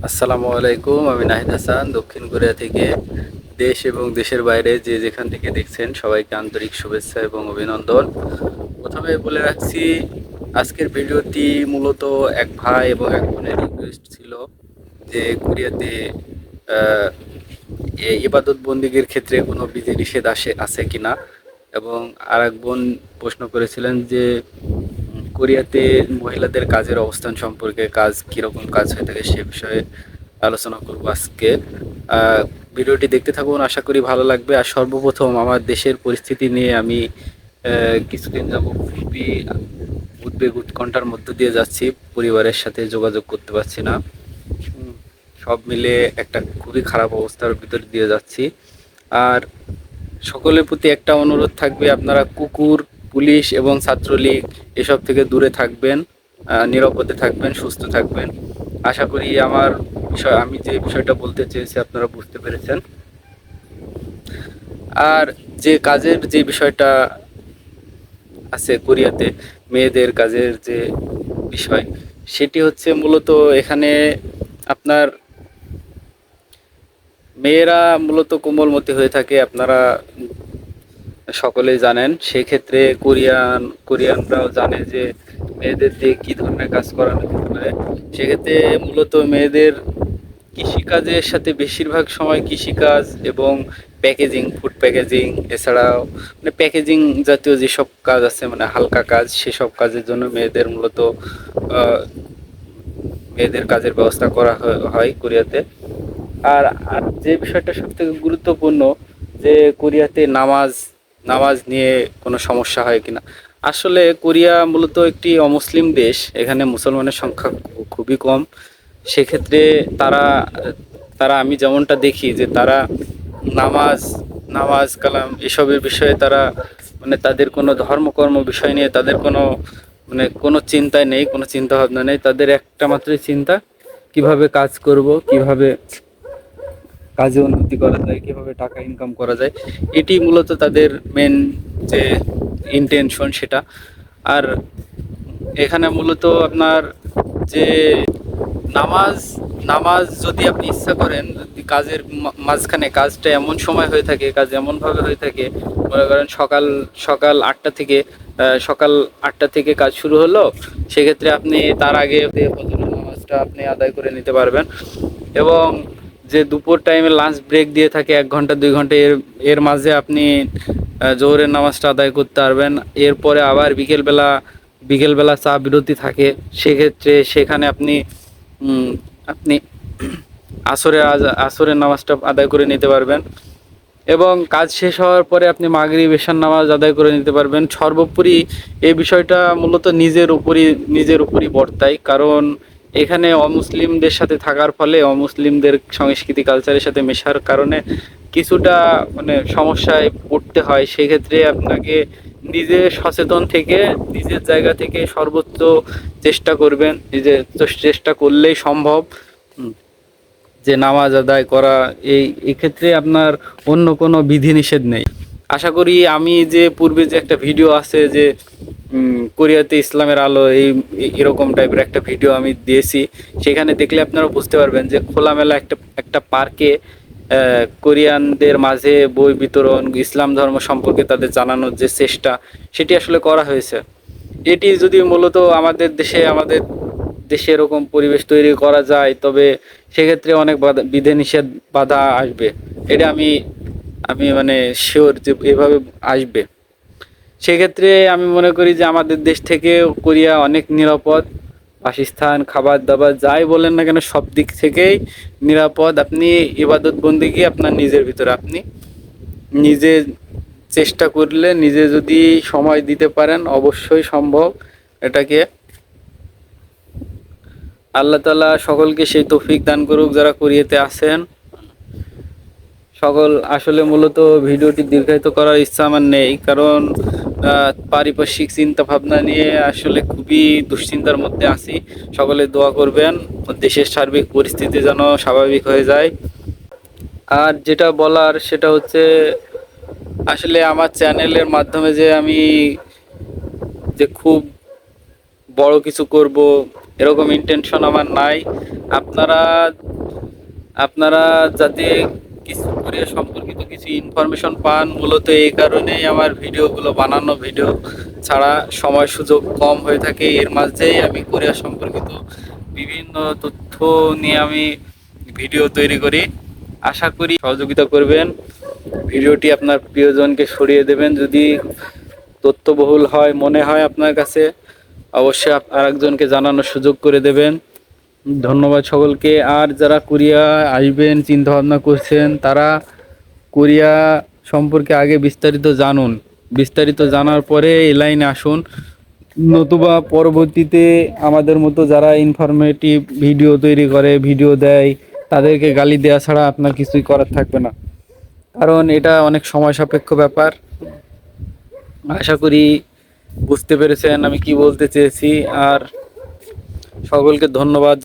আসসালামু আলাইকুম। আমি নাহিদ হাসান, দক্ষিণ কোরিয়া থেকে। দেশ এবং দেশের বাইরে যে যেখান থেকে দেখছেন সবাইকে আন্তরিক শুভেচ্ছা এবং অভিনন্দন। প্রথমে বলে রাখছি, আজকের ভিডিওটি মূলত এক ভাই এবং এক বোনের রিকোয়েস্ট ছিল যে কোরিয়াতে আহ, ইবাদত বন্দিগির ক্ষেত্রে কোনো বিধিনিষেধ আছে কিনা, এবং আর এক বোন প্রশ্ন করেছিলেন যে কোরিয়াতে মহিলাদের কাজের অবস্থান সম্পর্কে, কাজ কিরকম কাজ হয়ে থাকে সে বিষয়ে আলোচনা করব আজকে। আহ, ভিডিওটি দেখতে থাকুন, আশা করি ভালো লাগবে। আর সর্বপ্রথম আমার দেশের পরিস্থিতি নিয়ে আমি কিছুদিন যাব খুবই উদ্বেগ উৎকণ্ঠার মধ্য দিয়ে যাচ্ছি। পরিবারের সাথে যোগাযোগ করতে পারছি না। উম, সব মিলে একটা খুবই খারাপ অবস্থার ভিতর দিয়ে যাচ্ছি। আর সকলের প্রতি একটা অনুরোধ থাকবে, আপনারা কুকুর, পুলিশ এবং ছাত্রলীগ এসব থেকে দূরে থাকবেন, নিরাপদে থাকবেন, সুস্থ থাকবেন। আশা করি আমি যে বিষয়টা বলতে চেয়েছি আপনারা বুঝতে পেরেছেন। আর যে কাজের যে বিষয়টা আছে কোরিয়াতে, মেয়েদের কাজের যে বিষয়, সেটি হচ্ছে মূলত এখানে আপনার মেয়েরা মূলত কোমলমতি হয়ে থাকে, আপনারা সকলেই জানেন। সেক্ষেত্রে কোরিয়ানরাও জানে যে মেয়েদের দিয়ে কী ধরনের কাজ করানো যেতে পারে। সেক্ষেত্রে মূলত মেয়েদের কৃষিকাজের সাথে বেশিরভাগ সময় কৃষিকাজ এবং প্যাকেজিং, ফুড প্যাকেজিং, এছাড়াও মানে প্যাকেজিং জাতীয় যেসব কাজ আছে, মানে হালকা কাজ, সেসব কাজের জন্য মেয়েদের মূলত আহ, মেয়েদের কাজের ব্যবস্থা করা হয় কোরিয়াতে। আর আর যে বিষয়টা সবথেকে গুরুত্বপূর্ণ, যে কোরিয়াতে নামাজ নামাজ নিয়ে কোনো সমস্যা হয় কিনা। আসলে কোরিয়া মূলত একটি অমুসলিম দেশ, এখানে মুসলমানের সংখ্যা খুবই কম। সেক্ষেত্রে তারা তারা আমি যেমনটা দেখি যে তারা নামাজ নামাজ কালাম এসবের বিষয়ে তারা মানে তাদের কোনো ধর্মকর্ম বিষয় নিয়ে তাদের কোনো মানে কোনো চিন্তাই নেই, কোনো চিন্তা ভাবনা নেই। তাদের একটা মাত্রই চিন্তা, কিভাবে কাজ করব, কিভাবে কাজে উন্নতি করা যায়, কিভাবে টাকা ইনকাম করা যায়, এটি মূলত তাদের মেন যে ইন্টেনশন সেটা। আর এখানে মূলত আপনার যে নামাজ নামাজ যদি আপনি ইচ্ছা করেন, যদি কাজের মাঝখানে কাজটা এমন সময় হয়ে থাকে, কাজ এমনভাবে হয়ে থাকে, মনে করেন সকাল সকাল 8টা থেকে সকাল 8টা থেকে কাজ শুরু হলো, সেক্ষেত্রে আপনি তার আগে ফজরের নামাজটা আপনি আদায় করে নিতে পারবেন। এবং যে দুপুর টাইমে লাঞ্চ ব্রেক দিয়ে থাকে 1 ঘন্টা 2 ঘন্টা, এর এর মাঝে আপনি জোহরের নামাজটা আদায় করতে পারবেন। এরপরে আবার বিকেলবেলা চা বিরতি থাকে, সেক্ষেত্রে সেখানে উম, আপনি আসরের নামাজটা আদায় করে নিতে পারবেন। এবং কাজ শেষ হওয়ার পরে আপনি মাগরিব এশার নামাজ আদায় করে নিতে পারবেন। সর্বোপরি এই বিষয়টা মূলত নিজের উপরই বর্তায়, কারণ এখানে অমুসলিমদের সাথে থাকার ফলে, অমুসলিমদের সংস্কৃতি কালচারের সাথে মেশার কারণে কিছুটা মানে সমস্যায় পড়তে হয়। সেক্ষেত্রে আপনাকে নিজে সচেতন থেকে নিজের জায়গা থেকে সর্বোচ্চ চেষ্টা করবেন, চেষ্টা করলেই সম্ভব যে নামাজ আদায় করা। এই ক্ষেত্রে আপনার অন্য কোনো বিধিনিষেধ নেই। আশা করি আমি যে পূর্বে যে একটা ভিডিও আছে যে কোরিয়াতে ইসলামের আলো, এরকম টাইপের একটা ভিডিও আমি দিয়েছি, সেখানে দেখলে আপনারা বুঝতে পারবেন যে খোলামেলা একটা একটা পার্কে কোরিয়ানদের মাঝে বই বিতরণ, ইসলাম ধর্ম সম্পর্কে তাদের জানানোর যে চেষ্টা, সেটি আসলে করা হয়েছে। এটি যদি মূলত আমাদের দেশে এরকম পরিবেশ তৈরি করা যায়, তবে সেক্ষেত্রে অনেক বিধিনিষেধ বাধা আসবে। এটা আমি আমি মানে শিওর যে এভাবে আসবে। সেক্ষেত্রে আমি মনে করি যে আমাদের দেশ থেকে কোরিয়া অনেক নিরাপদ। বাসস্থান, খাবার দাবার যাই বলেন না কেন, সব দিক থেকেই নিরাপদ। আপনি ইবাদত বন্দেগী আপনার নিজের ভিতরে, আপনি নিজে চেষ্টা করলে, নিজে যদি সময় দিতে পারেন, অবশ্যই সম্ভব। এটাকে আল্লাহ তাআলা সকলকে সেই তৌফিক দান করুক যারা কোরিয়াতে আছেন। সকল আসলে মূলত ভিডিওটি দীর্ঘায়িত করার ইচ্ছা আমার নেই, কারণ পারিপার্শ্বিক চিন্তা ভাবনা নিয়ে আসলে খুবই দুশ্চিন্তার মধ্যে আছি। সকলে দোয়া করবেন দেশের সার্বিক পরিস্থিতি যেন স্বাভাবিক হয়ে যায়। আর যেটা বলার সেটা হচ্ছে, আসলে আমার চ্যানেলের মাধ্যমে যে আমি যে খুব বড় কিছু করব এরকম ইন্টেনশন আমার নাই। আপনারা আপনারা যাতে কিছু কোরিয়া সম্পর্কিত কিছু ইনফরমেশন পান, মূলত এই কারণেই আমার ভিডিওগুলো বানানো। ভিডিও ছাড়া সময় সুযোগ কম হয়ে থাকে, এর মাঝেই আমি কোরিয়া সম্পর্কিত বিভিন্ন তথ্য নিয়ে আমি ভিডিও তৈরি করি। আশা করি সহযোগিতা করবেন, ভিডিওটি আপনার প্রিয়জনকে ছড়িয়ে দেবেন। যদি তথ্যবহুল হয় মনে হয় আপনার কাছে, অবশ্যই আরেকজনকে জানানোর সুযোগ করে দেবেন। ধন্যবাদ সকলকে। আর যারা কোরিয়া আসবেন চিন্তা ভাবনা করছেন, তারা কোরিয়া সম্পর্কে আগে বিস্তারিত জানুন। বিস্তারিত জানার পরে এই লাইনে আসুন, নতুবা পরবর্তীতে আমাদের মতো যারা ইনফরমেটিভ ভিডিও তৈরি করে, ভিডিও দেয়, তাদেরকে গালি দেওয়া ছাড়া আপনার কিছুই করার থাকবে না। কারণ এটা অনেক সময় সাপেক্ষ ব্যাপার। আশা করি বুঝতে পেরেছেন আমি কি বলতে চেয়েছি। আর সকলকে ধন্যবাদ।